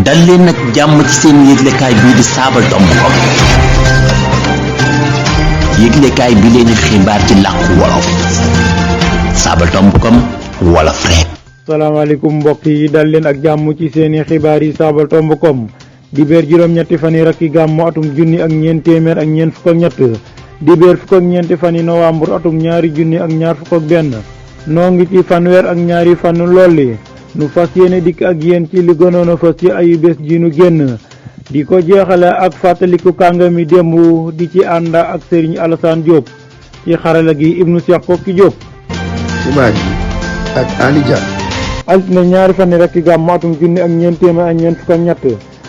dal leen nag jàmm ci seen yëglekaay bii di Sabadombcom yëglekaay bi leen xibaar ci làkku wolof Sabadombcom wolof rek. salaamaaleykum mbokk yi dal leen ak jàmm ci seeni xibaar yi Sabadombcom dibéer juróom-ñetti fan yi rakki gàmmu atum junni ak ñeent téeméer ak ñeent fukk ak ñett dibéer fukk ak ñeenti fan yi novembre atum ñaari junni ak ñaar fukk ak benn noo ngi ci fanweer ak ñaari fan lolli nu fas yéene dikk ak yéen ci li gënoon a fas ci ayu bés ji nu génn di ko jeexale ak fàttaliku kàngami démb di ci ànd ak Serigne Alassane Diop ci xarala gi Ibnu Cheikh Kokki Diop. xibaar yi ak Ali Dia. altine ñaari fan yi rakki gàmmu atum junni ak ñeent téeméer ak ñeent fukk ak ñett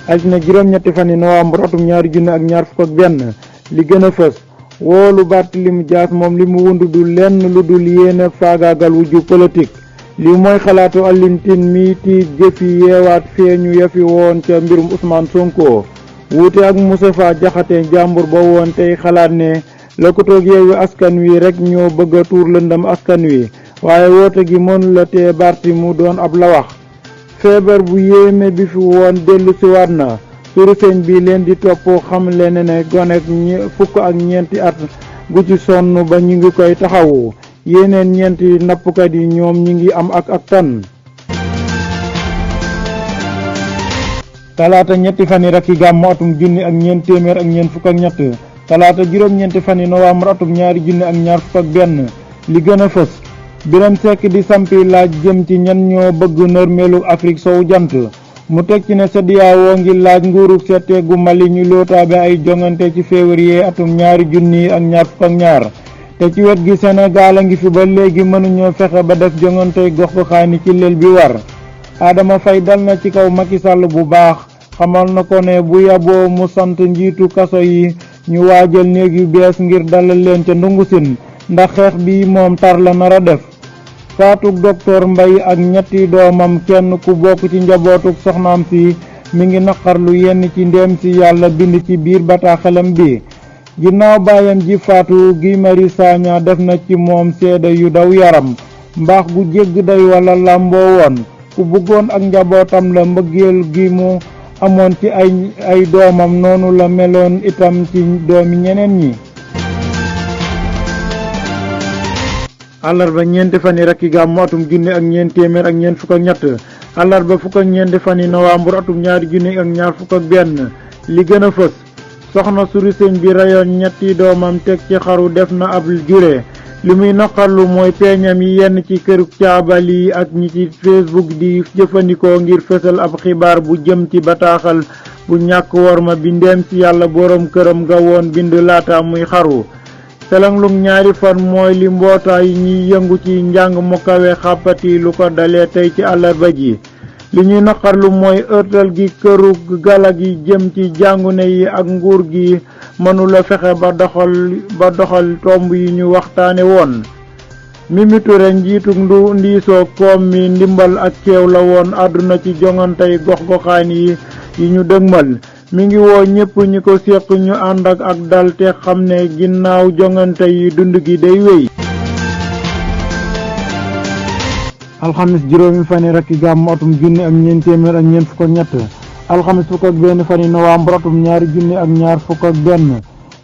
altine juróom-ñetti fan yi novembre atum ñaari junni ak ñaar fukk ak benn li gën a fës woolu Barthélémy Dias moom li mu wund du lenn lu dul yéene faagaagal wujju politique li mooy xalaatu Alioune Tine mi tiit jëfi yeewaat feeñu yafi woon ca mbirum Ousmane Sonko wuute ak Moustapha Diakhaté jàmbur ba woon tey xalaat ne lëkkatoog Yewwi Askan Wi rek ñoo bëgg a tuur lëndam askan wi waaye woote gi mënu la tee Barth mu doon ab la wax feebar bu yéeme bi fi woon dellu siwaat na turu sëñ bi leen di topp xam leen ne gonek fukk ak ñeenti at gu ci sonn ba ñu ngi koy taxawu yeneen ñeenti nappkat yi ñoom ñi ngi am ak tan talaata ñetti fan yi rakki gàmmu atum junni ak ñeent téeméer ak ñeent fukk ak ñett talaata juróom-ñeenti fan yi novembre atum ñaari junni ak ñaar fukk ak benn li gën a fës Birame Seck di sampi laaj jëm ci ñan ñoo bëgg nërmeelu Afrique sowu jant mu teg ci ne CEDEAO ngi laaj nguurug seete gu Mali ñu lootaabe ay jongante ci février atum ñaari junni ak ñaar fukk ak ñaar te ci wet gi Sénégal a ngi fi ba léegi mënuñoo fexe ba def jongante gox goxaani ci lël bi war Adama Faye dal na ci kaw Macky Sall bu baax xamal na ko ne bu yaboo mu sant njiitu kaso yi ñu waajal néeg yu bees ngir dalal leen ca ndungu sin ndax xeex bi moom tar la nar a def faatug docteur Mbaye ak ñetti doomam kenn ku bokk ci njabootug soxnaam si mi ngi naqarlu yenn ci ndéem si yàlla bind ci biir bataaxalam bi ginnaaw baayam ji faatu Guy Marius Sagna def na ci moom seede yu daw yaram mbaax gu jégg day wala làmboo woon ku bëggoon ak njabootam la mbëggeel gi mu amoon ci ay doomam noonu la meloon itam ci doomi ñeneen ñi àllarba ñeenti fan yi rakki gàmmu atum junni ak ñeent téeméer ak ñeent fukk ak ñett àllarba fukk ak ñeenti fan yi novembre atum ñaari junni ak ñaar fukk ak benn li gën a fës soxna suri sëñ bi rayoon ñetti doomam teg ci xaru def na ab jure li muy naqarlu mooy peeñam yi yenn ci këru caabal yi ak ñi ci Facebook di jëfandikoo ngir fësal ab xibaar bu jëm ci bataaxal bu ñàkk worma bi ndéem ci yàlla boroom këram ga woon bind laata muy xaru selanglum ñaari fan mooy li mbootaay ñiy yëngu ci njàng mu kawe xàppati lu ko dalee tey ci àllarba ji li ñuy naqarlu mooy ërtal gi këru gala gi jëm ci jàngune yi ak nguur gi mënula fexe ba doxal tomb yi ñu waxtaane woon Mimi Touré njiitug ndiisoo koom mi ndimbal ak ceew la woon àdduna ci jongantey gox-goxaan yi ñu dëgmal mi ngi woo ñépp ñi ko séq ñu ànd ak dal te xam ne ginnaaw jongante yi dund gi day wéy alxamis juróomi fani rakki gàmmu atum junni ak ñeent téeméer ak ñeent fukk ak ñett alxamis fukk ak benn fani novembre atum ñaari junni ak ñaar fukk ak benn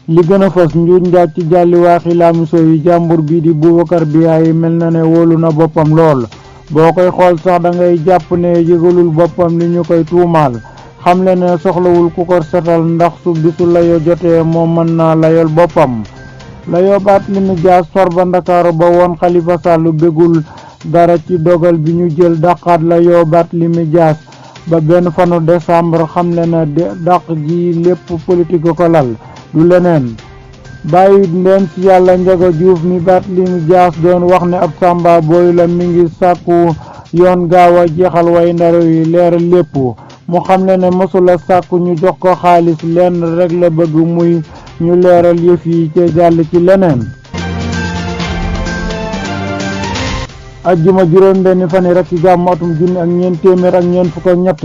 li gën a fës njuuj njaaj ci jàlli waaxi laamiso yi jàmbur bii di Boubacar Biaye mel na ne wóolu na boppam lool boo koy xool sax da ngay jàpp ne yëgalul boppam li ñu koy tuumaal xamle ne soxlawul ku ko setal ndax su bisu layo jotee moom mën naa layol boppam layoo Barthélémy Dias farba Ndakaaru ba woon Khalifa Sall bégul dara ci dogal bi ñu jël dàqaat layoo Barthélémy Dias ba benn fanu décembre xamle na dàq gi lépp politique ko lal du leneen bàyyi ndem ci yàlla Ndiaga Diouf mi Barthélémy Dias doon wax ne ab sàmba booy la mi ngi sàkku yoon gaaw a jeexal way ndaro yi leeral lépp mu xamle ne mësula sàkku ñu jox ko xaalis lenn rek la bëgg muy ñu leeral yëf yi ca jàll ci leneen ajjuma juróom benn fan yi rek ci gàmmu atum junni ak ñeent téeméer ak ñeent fukk ak ñett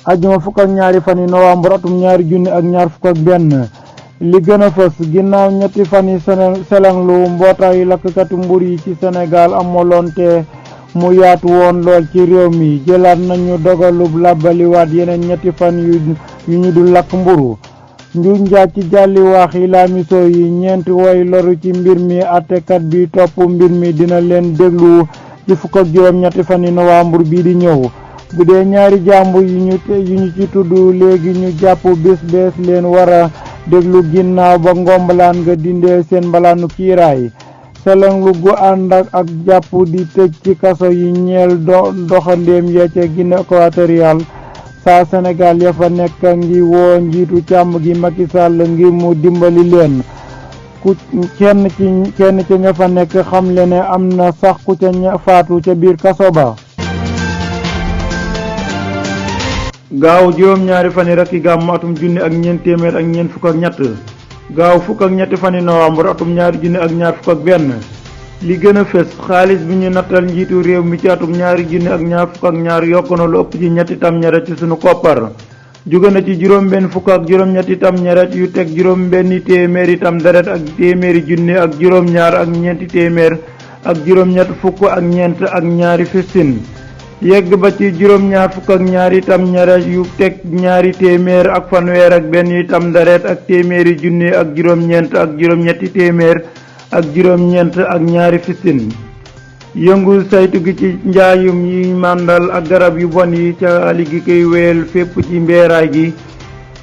ajjuma fukk ak ñaari fan yi novembre atum ñaari junni ak ñaar fukk ak benn li gën a fës ginnaaw ñetti fan yi selanglu mbootaayu lakkatu mbur yi ci Sénégal amoloon te mu yaatu woon lool ci réew mi jëlaat nañu dogalub làbbaliwaat yeneen ñetti fan yu ñu dul lakk mburu njuuj njaaj ci jàlli waax yi laamiso yi ñeenti way loru ci mbir mi àttekat bi topp mbir mi dina leen déglu ci fukk ak juróom-ñetti fan yi novembre bii di ñëw bu dee ñaari jàmbur yi ñu ci tudd léegi ñu jàpp bés bees leen war a déglu ginnaaw ba ngombalaan nga dindee seen mbalaanu kiiraay selenglu gu ànd ak jàpp di tëj ci kaso yi ñeel doxandéem ya ca Guinée équatoriale saa Sénégal ya fa nekk ngi woo njiitu càmm gi Macky Sall ngir mu dimbali leen kenn ca ña fa nekk xam le ne am na sax ku ca faatu ca biir kaso ba. gaaw juróom-ñaari fani rakki gàmmu atum junni ak ñeent téeméer ak ñeent fukk ak ñett gaaw fukk ak ñetti fani novembre atum ñaari junni ak ñaar fukk ak benn li gën a fës xaalis bi ñu nattal njiitu réew mi ci atum ñaari junni ak ñaar fukk ak ñaar yokk na lu ëpp ci ñetti tamñaret ci sunu koppar jóge na ci juróom benn fukk ak juróom-ñetti tamñaret yu teg juróom benni téeméeri tam deret ak téeméeri junni ak juróom-ñaar ak ñeenti téeméer ak juróom-ñett fukk ak ñeent ak ñaari fistin yegg ba ci juróom-ñaar fukk ak ñaari tamñaret yu teg ñaari téeméer ak fanweer ak benn itam deret ak téeméeri junni ak juróom-ñeent ak juróom-ñetti téeméer ak juróom-ñeent ak ñaari fistin yëngu saytu gi ci njaayum yi màndal ak garab yu bon yi ca ali gi koy wéyal fépp ci mbeeraay gi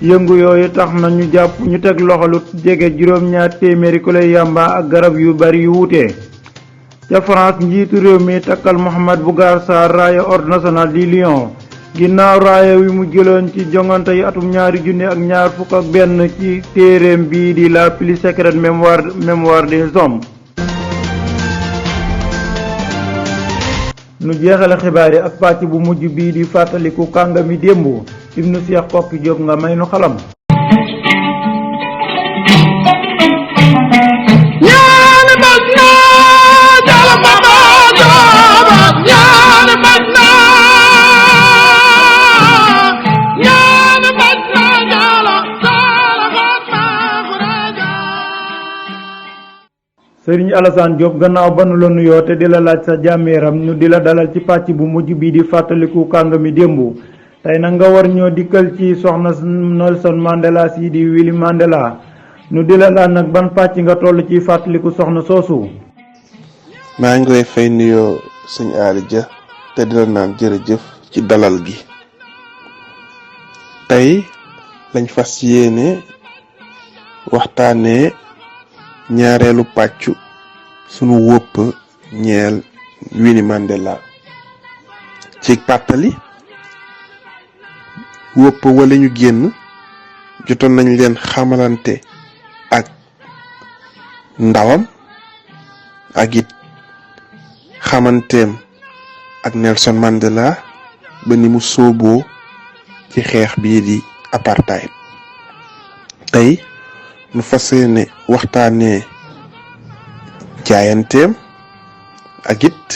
yëngu yooyu tax na ñu teg loxo lu jege juróom-ñaar téeméeri ku lay yàmba ak garab yu bari yu wuute. ca France njiitu réew mi takkal Mohamed Bougar Sarr raaya ordre national di Lion ginnaaw raaya wi mu jëloon ci jongante yi atum ñaari junni ak ñaar fukk ak benn ci téereem bii di la plus secrète mémoire des hommes. nu jeexale xibaar yi ak pàcc bu mujj bii di fàttaliku kàngami démb Ibnu Cheikh Kokki Diop nga may nu xalam. Sëriñ Alassane Diop gannaaw ba nu la nuyoo te di la laaj sa jàmmeeram ñu di la dalal ci pàcc bu mujj bii di fàttaliku kàngami démb tey nag nga war ñoo dikkal ci soxna Nelson Mandela si di Winnie Mandela ñu di la laaj nag ban pàcc nga toll ci fàttaliku soxna soosu. maa ngi lay fay nuyoo sëñ Aly Dia te di la naan jërëjëf ci dalal gi. tey lañ fas yéene waxtaanee ñaareelu pàccu sunu wópp ñeel Winnie Mandela ci pàttali wópp wala ñu génn jotoon nañ leen xamalante ak ndawam ak it xamanteem ak Nelson Mandela ba ni mu sóoboo ci xeex bii di apartheid. tey nu fas yéene waxtaanee jaayanteem ak it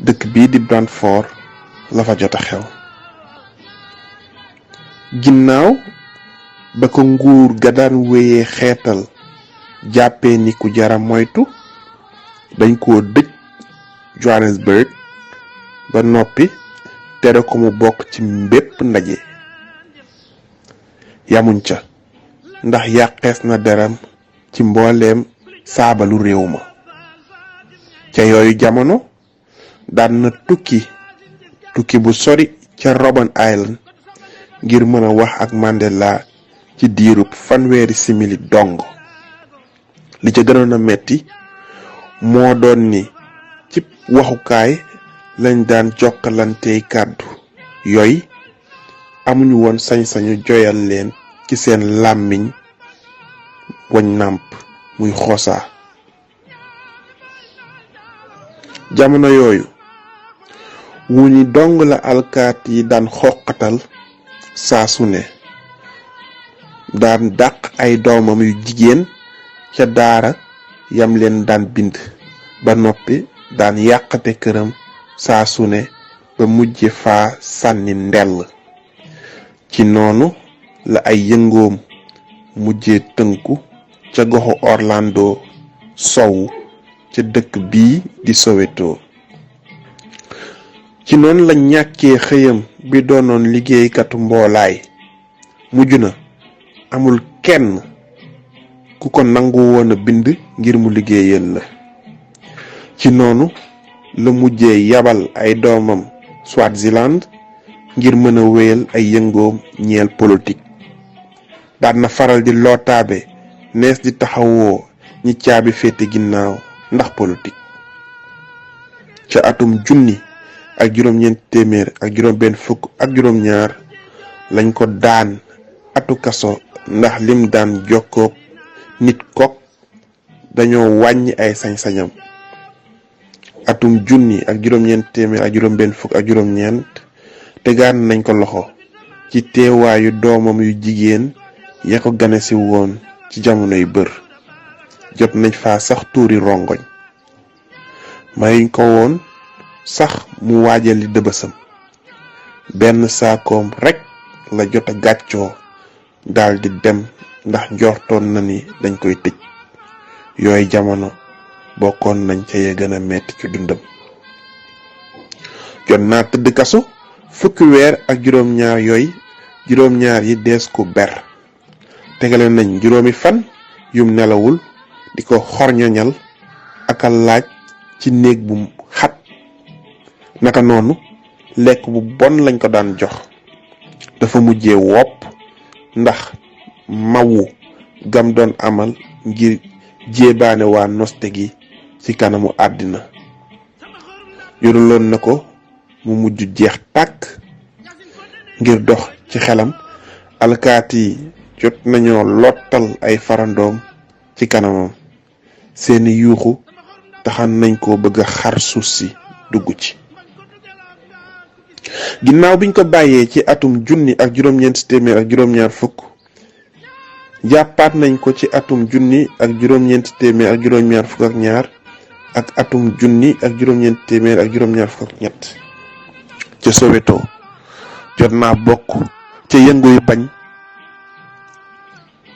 dëkk bii di Brantford la fa jot a xew. ginnaaw ba ko nguur ga daan wéyee xeetal jàppee ni ku jara moytu dañ koo dëj Johannesburg ba noppi tere ko mu bokk ci mbépp ndaje. yamuñ ca ndax yàqees na deram ci mbooleem saabalu réew ma. ca yooyu jamono daan na tukki bu sori ca Robben Island ngir mën a wax ak Mandela ci diirub fanweeri simili dong. li ca gënoon a metti moo doon ni ci waxukaay lañ daan jokkalantey kàddu yooyu amuñu woon sañ-sañu joyal leen ci seen làmmiñ wañ nàmp muy xoosaa. jamono yooyu wuñi dong la alkaat yi daan xoqatal saa su ne daan dàq ay doomam yu jigéen ca daara yam leen daan bind ba noppi daan yàqate këram saa su ne ba mujje faa sànni ndell. ci noonu la ay yëngoom mujje tënku ca goxu Orlando sowu ca dëkk bii di Soweto. ci noonu la ñàkkee xëyam bi doonoon liggéeykatu mboolaay. mujj na amul kenn ku ko nangu woon a bind ngir mu liggéeyal la. ci noonu la mujjee yabal ay doomam Swaziland ngir mën a wéyal ay yëngoom ñeel politique. daan na faral di lootaabe nees di taxawoo ñi caabi féete ginnaaw ndax politique. ca atum 1942 lañ ko daan atu kaso ndax lim daan jokkoog nit kook dañoo wàññi ay sañ-sañam. atum 1944 tegaan nañ ko loxo ci teewaayu doomam yu jigéen ya ko ganesi woon ci jamonoy bër. jot nañ fa sax tuuri rongoñ. mayuñ ko woon sax mu waajali dëbësam. benn saakoom rekk la jot a gàccoo daldi dem ndax njortoon na ni dañ koy tëj. yooyu jamono bokkoon nañ ca ya gën a metti ci dundam. jot naa tëdd kaso fukki weer ak juróom-ñaar yooyu juróom-ñaar yi dees ko ber. tegale nañ juróomi fan yum nelawul di ko xorñoñal ak a laaj ci néeg bu xat. naka noonu lekk bu bon lañ ko daan jox. dafa mujjee wopp ndax mawu gam doon amal ngir jéebaane waa noste gi ci kanamu àddina. yoraloon na ko mu mujj jeex tàkk. ngir dox ci xelam alkaati yi jot nañoo lottal ay farandoom ci kanamam. seeni yuuxu taxan nañ ko bëgg a xar suuf si dugg ci. ginnaaw biñ ko bàyyee ci atum 1940 jàppaat nañ ko ci atum 1942 ak atum 1943 ca Soweto. jot naa bokk ca yënguy bañ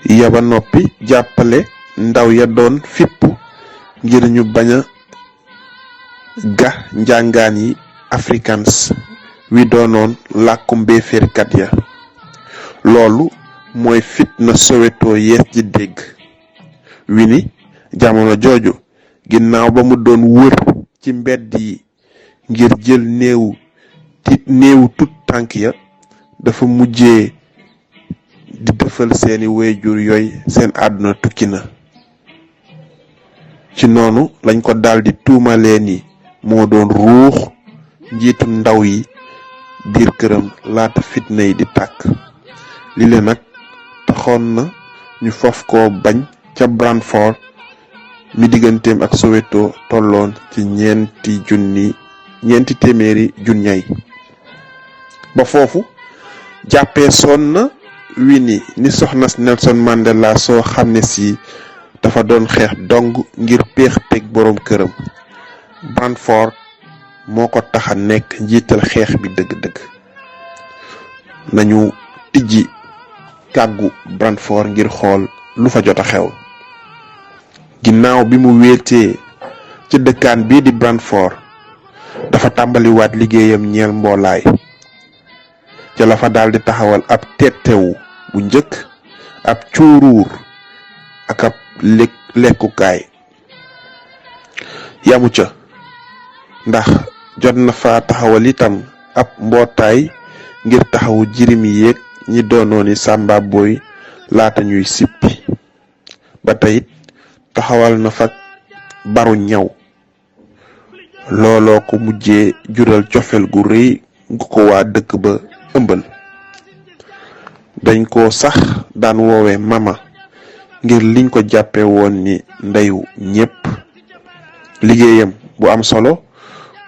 ya ba noppi jàppale ndaw ya doon fipp ngir ñu bañ a ga njàngaan yi afrikaans wi doonoon làkku mbéeféerkat ya. loolu mooy fitna Soweto yees ji dégg. wi ni jamono jooju ginnaaw ba mu doon wër ci mbedd yi ngir jël néewu tut tànk ya dafa mujjee di defal seeni wayjur yooy seen àdduna tukki na. ci noonu lañ ko daldi tuumalee ni moo doon ruux njiitu ndaw yi biir këram laata fitna yi di tàkk. li le nag taxoon na ñu faf ko bañ ca Brantford mi digganteem ak Soweto tolloon ci ñeenti téeméeri junñay. ba foofu jàppee soon na Winnie ni soxna Nelson Mandela soo xam ne si dafa doon xeex dong ngir péex teg boroom këram. Brantford moo ko taxa nekk njiital xeex bi dëgg-dëgg. nañu tijji kàggu Brantford ngir xool lu fa jot a xew. ginnaaw bi mu wéetee ci dëkkaan bii di Brantford dafa tàmbaliwaat liggéeyam ñeel mboolaay. ca la fa daldi taxawal ab tettewu bu njëkk, ab cuuruur ak ab lekkukaay. yamu ca ndax jot na fa taxawal itam ab mbootaay ngir taxawu jirim yeeg ñi doonooni sàmba boy laata ñuy sippi. ba tey taxawal na fa baru ñaw. looloo ko mujjee jural cofeel gu rëy gu ko waa dëkk ba ëmbal. dañ ko sax daan woowe mama ngir liñ ko jàppe woon ni ndeyu ñépp. liggéeyam bu am solo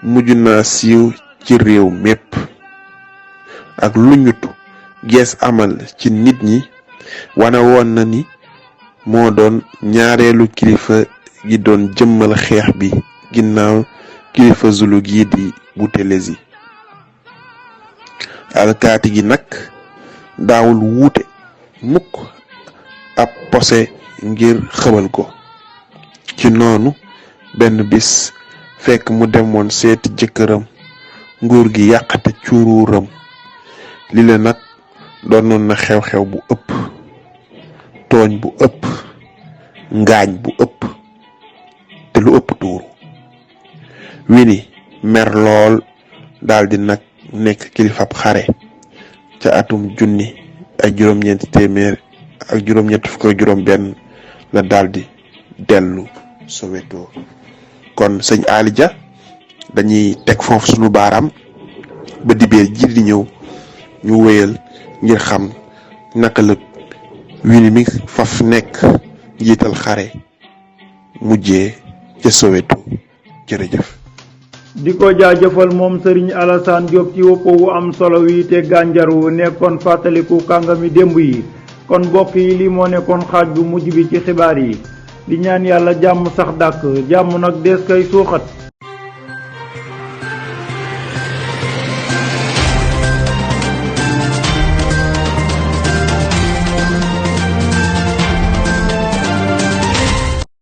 mujj na siiw ci réew mépp. ak lu ñutu gees amal ci nit ñi wane woon na ni moo doon ñaareelu kilifa gi doon jëmmal xeex bi ginnaaw kilifa zulu gii di Buthelezi. alkaati gi nag daawul wuute mukk ab posé ngir xëbal ko. ci noonu benn bis fekk mu demoon seeti jëkkëram nguur gi yàqate cuuruuram li la nag doonoon na xew-xew bu ëpp tooñ bu ëpp ngaañ bu ëpp te lu ëpp tuuru Wini mer lool daldi nag nekk kilifab xare ca atum junni ak juróom-ñeenti téeméer ak juróom-ñett fukk ak juróom-benn la daldi dellu Soweto. kon sëñ Ali Dia dañuy teg foofu sunu baaraam ba dibéer ji di ñëw ñu wéyal ngir xam naka la Wini mi faf nekk njiital xare mujjee ca Soweto jërëjëf. di ko jaajëfal moom Serigne Alassane Diop ci woppo wu am solo wi te gànjaru nekkoon fàttaliku kàngami démb yi kon mbokk yi li moo nekkoon xaaj bu mujj bi ci xibaar yi di ñaan yàlla jàmm sax dàkk jàmm nag dees koy suuxat